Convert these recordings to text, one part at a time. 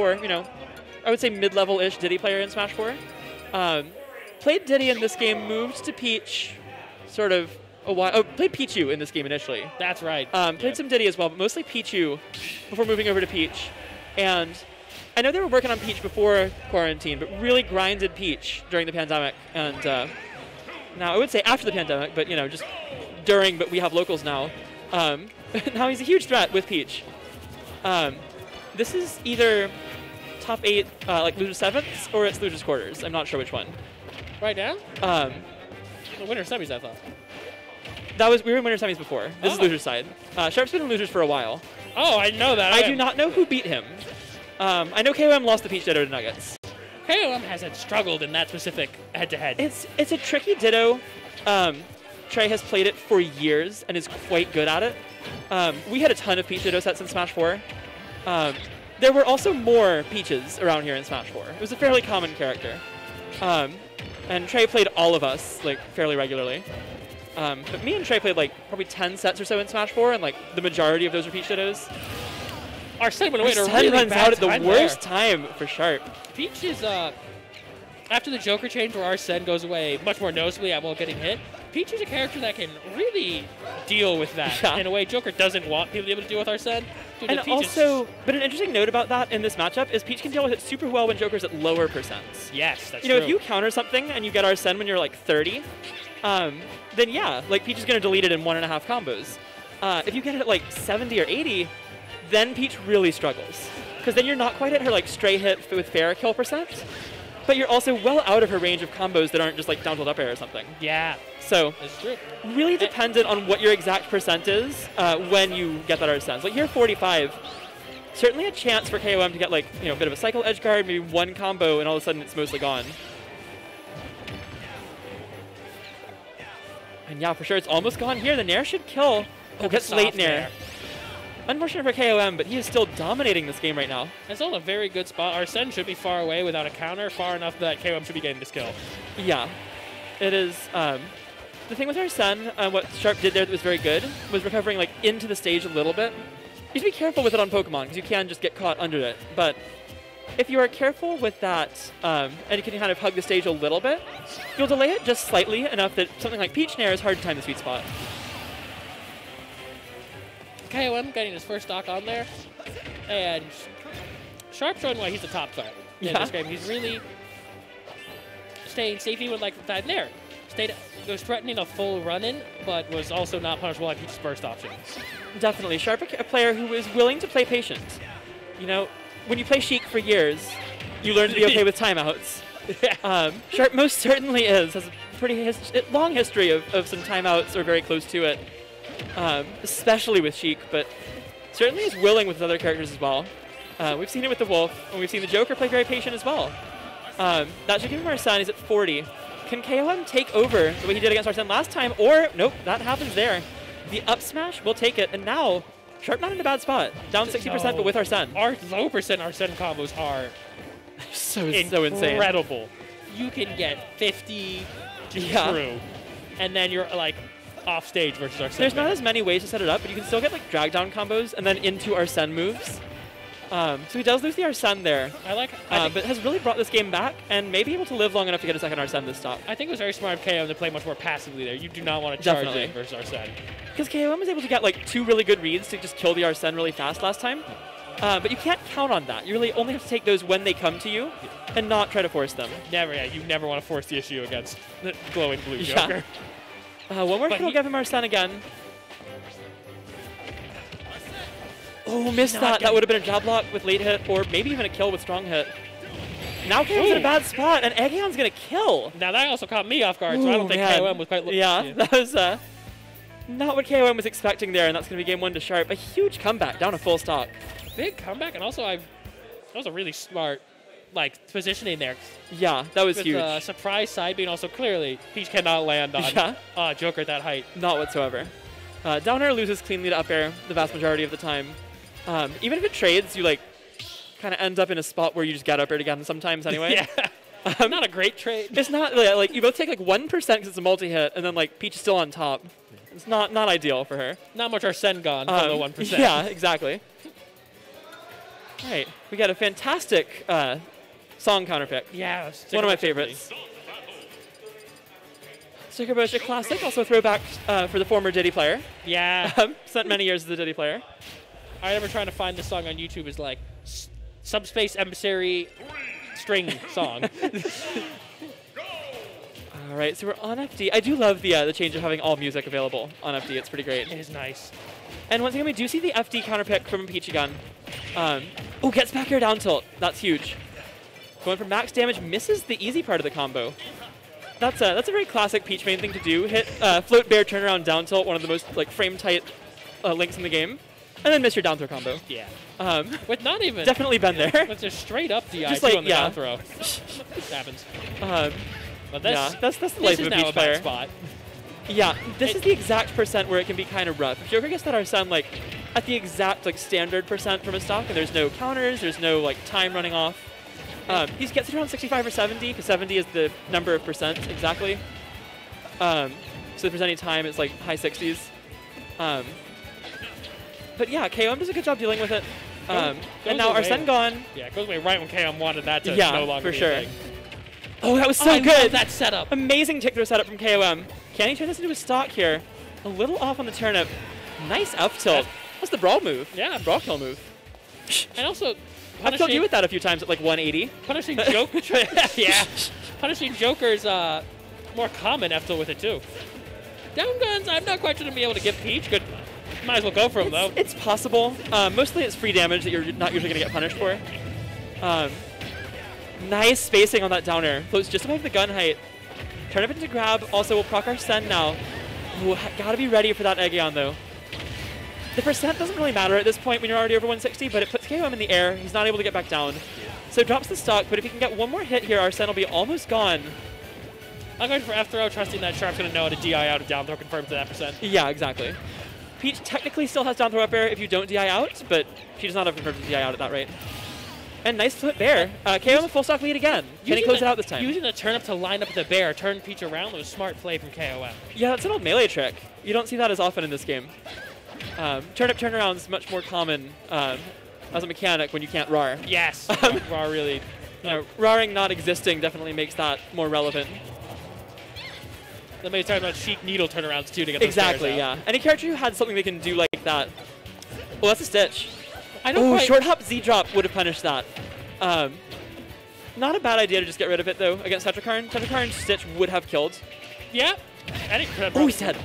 4, you know, I would say mid-level-ish Diddy player in Smash 4. Played Diddy in this game, moved to Peach sort of a while. Oh, played Pichu in this game initially. That's right. Played some Diddy as well, but mostly Pichu before moving over to Peach. And I know they were working on Peach before quarantine, but really grinded Peach during the pandemic. And now I would say after the pandemic, but you know, just during. But we have locals now. Now he's a huge threat with Peach. This is either top 8, like losers 7ths, or it's losers quarters. I'm not sure which one. Right now? The winner semis, I thought. We were in winner semis before. This is losers side. Sharp's been in losers for a while. Oh, I know that. I do not know who beat him. I know KOM lost the Peach Ditto to Nuggets. KOM hasn't struggled in that specific head-to-head. It's a tricky Ditto. Trey has played it for years and is quite good at it. We had a ton of Peach Ditto sets in Smash 4. There were also more Peaches around here in Smash 4. It was a fairly common character. And Trey played all of us, like, fairly regularly. But me and Trey played, like, probably 10 sets or so in Smash 4, and, like, the majority of those were Peach Dittos. Our set went away at a Arsene really runs bad out at the time worst there. time for Sharp. Peach is, after the Joker change where Arsene goes away much more noticeably while getting hit, Peach is a character that can really deal with that in a way Joker doesn't want people to be able to deal with Arsene. Dude, And also, but an interesting note about that in this matchup is Peach can deal with it super well when Joker's at lower percents. Yes, that's true. true. If you counter something and you get Arsene when you're like 30, then yeah, like Peach is going to delete it in 1.5 combos. If you get it at like 70 or 80, then Peach really struggles. Because then you're not quite at her like stray hit with fair kill percent, but you're also well out of her range of combos that aren't just like down tilt up air or something. Yeah. So, that's true. Really dependent on what your exact percent is when you get that Arsene. Like here, 45, certainly a chance for KOM to get like, you know, a bit of a cycle edge guard, maybe one combo, and all of a sudden it's mostly gone. And yeah, for sure it's almost gone here. The Nair should kill. Oh, gets late Nair. Unfortunate for KOM, but he is still dominating this game right now. It's all a very good spot. Arsene should be far away without a counter, far enough that KOM should be getting this kill. Yeah, it is. The thing with Arsene, what Sharp did there that was very good, was recovering like into the stage a little bit. You should be careful with it on Pokemon, because you can just get caught under it. But if you are careful with that, and you can kind of hug the stage a little bit, you'll delay it just slightly enough that something like Peach Nair is hard to time the sweet spot. KOM getting his first stock on there, and Sharp showing why he's the top threat in this game. He's really staying safe even like that Nair. Was threatening a full run-in, but was also not punishable by Peach's burst option. Definitely. Sharp, a player who is willing to play patient. You know, when you play Sheik for years, you learn to be okay with timeouts. Sharp most certainly has a pretty long history of some timeouts or very close to it, especially with Sheik, but certainly is willing with other characters as well. We've seen it with the Wolf, and we've seen the Joker play very patient as well. That should give him Arsene. He's at 40. Can KOM take over the way he did against Arsene last time? Or, nope, that happens there. The up smash will take it, and now Sharp not in a bad spot. Down 60%, but with Arsene. Our low percent Arsene combos are so insane. Incredible. You can get 50 through, and then you're like off stage versus Arsene. There's not as many ways to set it up, but you can still get like drag down combos and then into Arsene moves. So he does lose the Arsene there, but has really brought this game back and may be able to live long enough to get a second Arsene this stop. I think it was very smart of KOM to play much more passively there. You do not want to charge it versus Arsene. Because KOM was able to get like 2 really good reads to just kill the Arsene really fast last time. But you can't count on that. You really only have to take those when they come to you and not try to force them. You never want to force the issue against the glowing blue Joker. One more kill will give him Arsene again. Oh, missed that. That would have been a jab block with late hit, or maybe even a kill with strong hit. Now KOM's in a bad spot, and Eggheon's going to kill. Now that also caught me off guard, so I don't think KOM was quite... That was not what KOM was expecting there, and that's going to be game 1 to Sharp. A huge comeback, down a full stock. Big comeback, and also that was a really smart positioning there. Yeah, that was huge. With surprise side being also clearly, Peach cannot land on Joker at that height. Not whatsoever. Down air loses cleanly to up air the vast majority of the time. Even if it trades, you kind of end up in a spot where you just get up air again sometimes anyway. Not a great trade. It's not like you both take 1% because it's a multi-hit, and then Peach is still on top. It's not ideal for her. Not much Arsene gone below 1%. Yeah, exactly. All right, we got a fantastic song counterpick. Yeah, One of my favorites. Sticker Bush, a classic, also a throwback for the former Diddy player. Yeah. Spent many years as a Diddy player. I remember trying to find this song on YouTube is like Subspace Emissary string song. All right, so we're on FD. I do love the change of having all music available on FD. It's pretty great. It is nice. And once again, we do see the FD counterpick from Peachy Gun. Oh, gets back air down tilt. That's huge. Going for max damage, misses the easy part of the combo. That's a very classic Peach main thing to do. Hit float bear turnaround down tilt, one of the most like frame tight links in the game, and then miss your down throw combo. Yeah. With not even definitely been there. With just straight up DI just like, on the down throw. It happens. But that's the life of a Peach player. Spot. Yeah, this is the exact percent where it can be kind of rough. If Joker gets that Arsene like at the exact like standard percent from a stock, and there's no counters, there's no like time running off. He gets it around 65 or 70, because 70 is the number of percent exactly. So if there's any time, it's like high 60s. But yeah, KOM does a good job dealing with it. And now Arsene gone. Yeah, it goes away right when KOM wanted that to no longer for sure. be a thing. Oh, that was so good. Love that setup. Amazing tick throw setup from KOM. Can he turn this into a stock here? A little off on the turnip. Nice up tilt. That's the brawl move. Yeah. Brawl kill move. And also, I've killed you with that a few times at like 180. Punishing Joker. Yeah. Punishing Joker's more common F tilt with it too. Down guns, I'm not quite sure to be able to give Peach. Good. Might as well go for him though. It's possible. Mostly it's free damage that you're not usually going to get punished for. Nice spacing on that down air. Floats just above the gun height. Turn up into grab. Also, we'll proc Arsene now. Ooh, gotta be ready for that Aegeon though. The percent doesn't really matter at this point when you're already over 160, but it puts KOM in the air. He's not able to get back down. So drops the stock, but if he can get one more hit here, Arsene will be almost gone. I'm going for F throw, trusting that Sharp's going to know how to DI out of down throw confirmed to that percent. Yeah, exactly. Peach technically still has down throw up air if you don't DI out, but she does not have confirmed to DI out at that rate. And nice flip bear. KOM a full stock lead again. Can he close it out this time? Using the turnip to line up the bear, turn Peach around, was a smart play from KOM. Yeah, that's an old melee trick. You don't see that as often in this game. Turnip turnaround is much more common as a mechanic when you can't RAR. Yes. RAR really. RARing not existing definitely makes that more relevant. Then maybe talking about Sheik needle turnarounds too to get those exactly, yeah. Any character who had something they can do like that. Oh, that's a stitch. I know. Short hop Z drop would have punished that. Not a bad idea to just get rid of it though against Tetrakarn. Tetrakarn's stitch would have killed. Yeah. Oh, he's dead.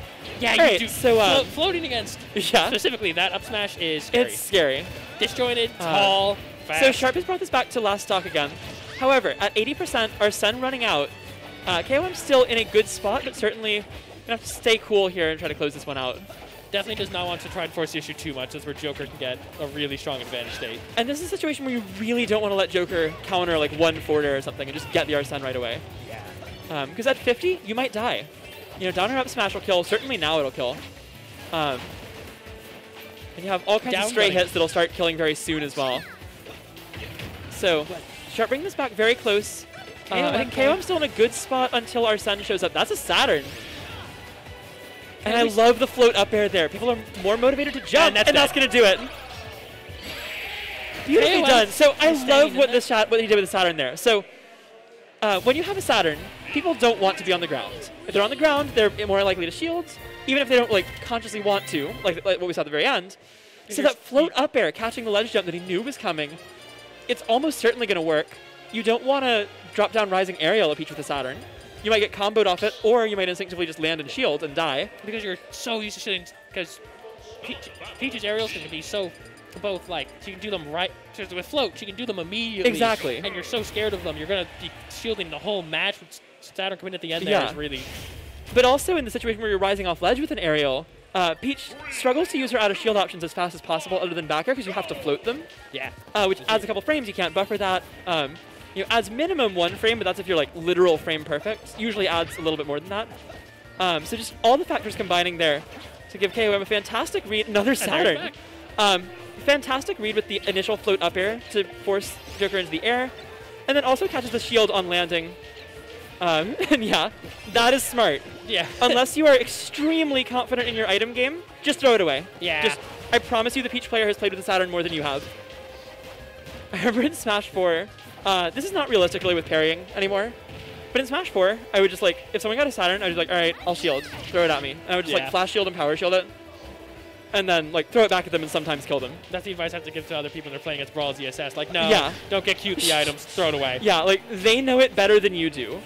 Yeah, right, you do. So floating against specifically that up smash is scary. It's scary. Disjointed, tall, fast. So Sharp has brought this back to last stock again. However, at 80%, Arsene running out. KOM's still in a good spot, but certainly gonna have to stay cool here and try to close this one out. Definitely does not want to try and force the issue too much. That's where Joker can get a really strong advantage state. And this is a situation where you really don't want to let Joker counter like one forwarder or something and just get the Arsene right away. Yeah. Because at 50, you might die. You know, down or up smash will kill. Certainly now it'll kill. And you have all kinds of stray hits that'll start killing very soon as well. So, Sharp bringing this back very close. I think KOM's still in a good spot until Arsene shows up. That's a Saturn. And I love the float up air there. People are more motivated to jump, and that's going to do it. Beautifully done. So I love what he did with the Saturn there. So when you have a Saturn, people don't want to be on the ground. If they're on the ground, they're more likely to shield, even if they don't like consciously want to, like what we saw at the very end. So that float up air, catching the ledge jump that he knew was coming, it's almost certainly going to work. You don't want to drop down rising aerial a Peach with a Saturn. You might get comboed off it, or you might instinctively just land and shield and die. Because you're so used to shooting, because Peach's aerials can be so both like, she can do them right, with float, she can do them immediately. Exactly. And you're so scared of them, you're going to be shielding the whole match with Saturn coming at the end there is really... But also in the situation where you're rising off ledge with an aerial, Peach struggles to use her out of shield options as fast as possible other than back air because you have to float them. Yeah. Which adds a couple frames, you can't buffer that. Adds minimum 1 frame, but that's if you're like literal frame perfect. Usually adds a little bit more than that. So just all the factors combining there to give KOM a fantastic read. Another Saturn. Fantastic read with the initial float up air to force Joker into the air. And then also catches the shield on landing. And yeah, that is smart. Yeah. Unless you are extremely confident in your item game, just throw it away. Yeah. I promise you the Peach player has played with the Saturn more than you have. I remember in Smash 4, this is not realistically with parrying anymore, but in Smash 4, I would just like, if someone got a Saturn, I would be like, all right, I'll shield, throw it at me. And I would just like flash shield and power shield it, and then like throw it back at them and sometimes kill them. That's the advice I have to give to other people that are playing against Brawl ZSS. Like, no, don't get cute with the items, throw it away. Yeah, like they know it better than you do.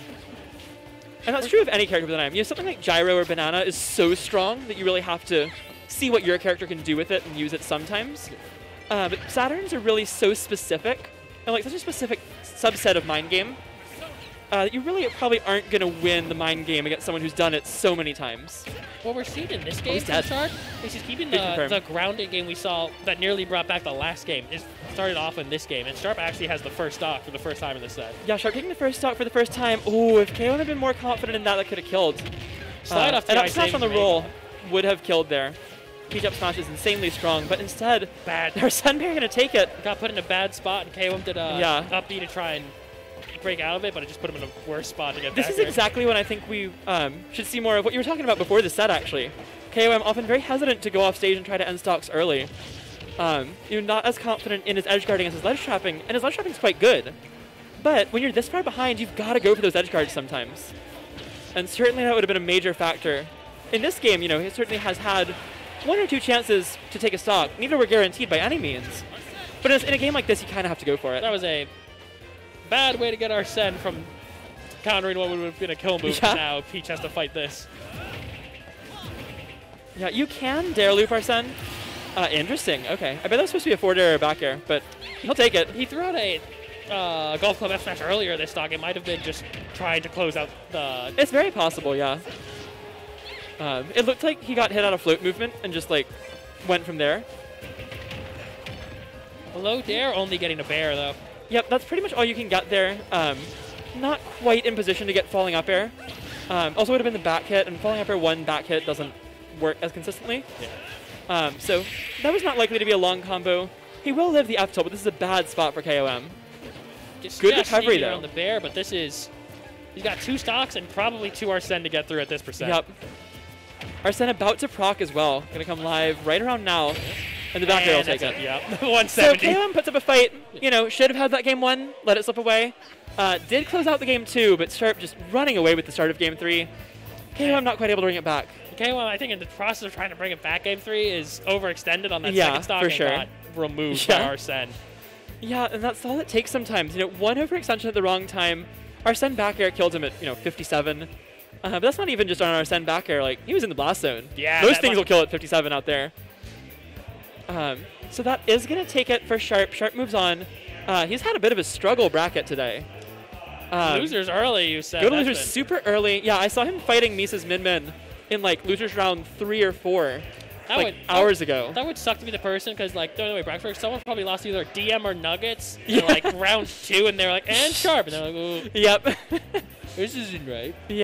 And that's true of any character with an item. You know, something like Gyro or Banana is so strong that you really have to see what your character can do with it and use it sometimes. But Saturns are really so specific, and like such a specific subset of mind game, that you really probably aren't going to win the mind game against someone who's done it so many times. What we're seeing in this game from Sharp is he's keeping the grounded game we saw that nearly brought back the last game. It started off in this game, and Sharp actually has the first stock for the first time in this set. Yeah, Sharp taking the first stock for the first time. Ooh, if KOM had been more confident in that, that could have killed. Slide off the an up smash on the roll would have killed there. Peach up smash is insanely strong, but instead, our Sunbear going to take it. Got put in a bad spot, and KOM did a up B to try and break out of it, but it just put him in a worse spot to get back. This is exactly what I think we should see more of. What you were talking about before the set, actually. KOM often very hesitant to go off stage and try to end stocks early. You're not as confident in his edge guarding as his ledge trapping, and his ledge trapping is quite good. But when you're this far behind, you've got to go for those edge guards sometimes. And certainly that would have been a major factor. In this game, you know, he certainly has had 1 or 2 chances to take a stock. Neither were guaranteed by any means. But in a game like this, you kind of have to go for it. That was a bad way to get Arsene from countering what would have been a kill move. Yeah. Now Peach has to fight this. Yeah, you can dare loop Arsene. Interesting. Okay. I bet that was supposed to be a forward air or back air, but he'll take it. He threw out a Golf Club F smash earlier this stock. It might have been just trying to close out the... It's very possible, yeah. It looked like he got hit out of float movement and just like went from there. Below dare, only getting a bear though. Yep, that's pretty much all you can get there. Not quite in position to get falling up air. Also would have been the back hit, and falling up air 1 back hit doesn't work as consistently. Yeah. So that was not likely to be a long combo. He will live the F tilt, but this is a bad spot for KOM. Good recovery though. On the bear, but this is... He's got 2 stocks and probably 2 Arsene to get through at this percent. Yep. Arsene about to proc as well. Going to come live right around now. And the back air will take it. Yep. 170. So KOM puts up a fight. You know, should have had that game 1, let it slip away. Did close out the game 2, but Sharp just running away with the start of game 3. KOM not quite able to bring it back. KOM, I think in the process of trying to bring it back game 3 is overextended on that second stock for sure. Got removed by Arsene. Yeah, and that's all it takes sometimes. You know, 1 overextension at the wrong time. Arsene back air killed him at, 57. But that's not even just on Arsene back air. Like, he was in the blast zone. Yeah. Those things will kill at 57 out there. So that is going to take it for Sharp. Sharp moves on. He's had a bit of a struggle bracket today. Losers early, you said. Go to losers super early. Yeah, I saw him fighting Misa's Min in like losers round 3 or 4 hours ago. That would suck to be the person because like the way bracket works, someone probably lost either DM or Nuggets in like round 2, and they're like, and Sharp, and they're like, ooh. Yep. This isn't right. Yeah.